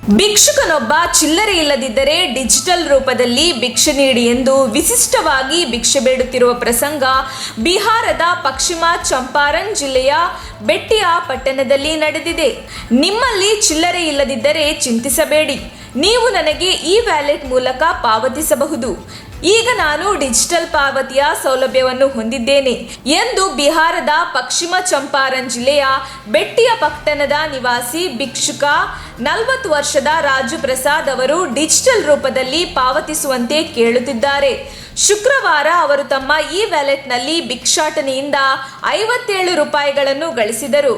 ಭಿಕ್ಷುಕನೊಬ್ಬ ಚಿಲ್ಲರೆ ಇಲ್ಲದಿದ್ದರೆ ಡಿಜಿಟಲ್ ರೂಪದಲ್ಲಿ ಭಿಕ್ಷೆ ನೀಡಿ ಎಂದು ವಿಶಿಷ್ಟವಾಗಿ ಭಿಕ್ಷೆ ಬೇಡುತ್ತಿರುವ ಪ್ರಸಂಗ ಬಿಹಾರದ ಪಶ್ಚಿಮ ಚಂಪಾರಣ್ ಜಿಲ್ಲೆಯ ಬೆಟ್ಟಿಯಾ ಪಟ್ಟಣದಲ್ಲಿ ನಡೆದಿದೆ. ನಿಮ್ಮಲ್ಲಿ ಚಿಲ್ಲರೆ ಇಲ್ಲದಿದ್ದರೆ ಚಿಂತಿಸಬೇಡಿ, ನೀವು ನನಗೆ ಈ ವ್ಯಾಲೆಟ್ ಮೂಲಕ ಪಾವತಿಸಬಹುದು. ಈಗ ನಾನು ಡಿಜಿಟಲ್ ಪಾವತಿಯ ಸೌಲಭ್ಯವನ್ನು ಹೊಂದಿದ್ದೇನೆ ಎಂದು ಬಿಹಾರದ ಪಶ್ಚಿಮ ಚಂಪಾರಣ್ ಜಿಲ್ಲೆಯ ಬೆಟ್ಟಿಯಾ ಪಟ್ಟಣದ ನಿವಾಸಿ ಭಿಕ್ಷುಕ 40 ವರ್ಷದ ರಾಜು ಪ್ರಸಾದ್ ಅವರು ಡಿಜಿಟಲ್ ರೂಪದಲ್ಲಿ ಪಾವತಿಸುವಂತೆ ಕೇಳುತ್ತಿದ್ದಾರೆ. ಶುಕ್ರವಾರ ಅವರು ತಮ್ಮ ಈ ವ್ಯಾಲೆಟ್ನಲ್ಲಿ ಭಿಕ್ಷಾಟನೆಯಿಂದ 57 ರೂಪಾಯಿಗಳನ್ನು ಗಳಿಸಿದರು.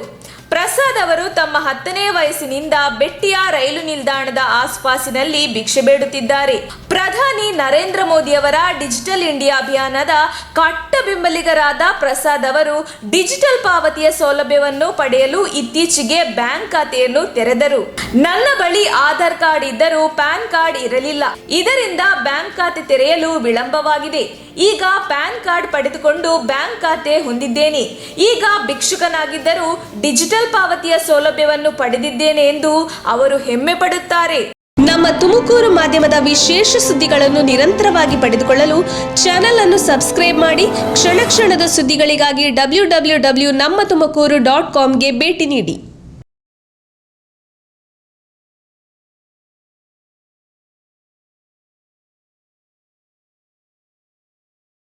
ಪ್ರಸಾದ್ ಅವರು ತಮ್ಮ 10ನೇ ವಯಸ್ಸಿನಿಂದ ಬೆಟ್ಟಿಯಾ ರೈಲು ನಿಲ್ದಾಣದ ಆಸುಪಾಸಿನಲ್ಲಿ ಭಿಕ್ಷೆ ಬೇಡುತ್ತಿದ್ದಾರೆ. ಪ್ರಧಾನಿ ನರೇಂದ್ರ ಮೋದಿ ಅವರ ಡಿಜಿಟಲ್ ಇಂಡಿಯಾ ಅಭಿಯಾನದ ಕಟ್ಟ ಬೆಂಬಲಿಗರಾದ ಪ್ರಸಾದ್ ಅವರು ಡಿಜಿಟಲ್ ಪಾವತಿಯ ಸೌಲಭ್ಯವನ್ನು ಪಡೆಯಲು ಇತ್ತೀಚೆಗೆ ಬ್ಯಾಂಕ್ ಖಾತೆಯನ್ನು ತೆರೆದರು. ನನ್ನ ಬಳಿ ಆಧಾರ್ ಕಾರ್ಡ್ ಇದ್ದರೂ ಪ್ಯಾನ್ ಕಾರ್ಡ್ ಇರಲಿಲ್ಲ. ಇದರಿಂದ ಬ್ಯಾಂಕ್ ಖಾತೆ ತೆರೆಯಲು ವಿಳಂಬವಾಗಿದೆ. ಈಗ ಪ್ಯಾನ್ ಕಾರ್ಡ್ ಪಡೆದುಕೊಂಡು ಬ್ಯಾಂಕ್ ಖಾತೆ ಹೊಂದಿದ್ದೇನೆ. ಈಗ ಭಿಕ್ಷುಕನಾಗಿದ್ದರೂ ಡಿಜಿಟಲ್ ಪಾವತಿಯ ಸೌಲಭ್ಯವನ್ನು ಪಡೆದಿದ್ದೇನೆ ಎಂದು ಅವರು ಹೆಮ್ಮೆ ಪಡುತ್ತಾರೆ. ನಮ್ಮ ತುಮಕೂರು ಮಾಧ್ಯಮದ ವಿಶೇಷ ಸುದ್ದಿಗಳನ್ನು ನಿರಂತರವಾಗಿ ಪಡೆದುಕೊಳ್ಳಲು ಚಾನೆಲ್ ಅನ್ನು ಸಬ್ಸ್ಕ್ರೈಬ್ ಮಾಡಿ. ಕ್ಷಣ ಕ್ಷಣದ ಸುದ್ದಿಗಳಿಗಾಗಿ www.nammathumakuru.com ಗೆ ಭೇಟಿ ನೀಡಿ.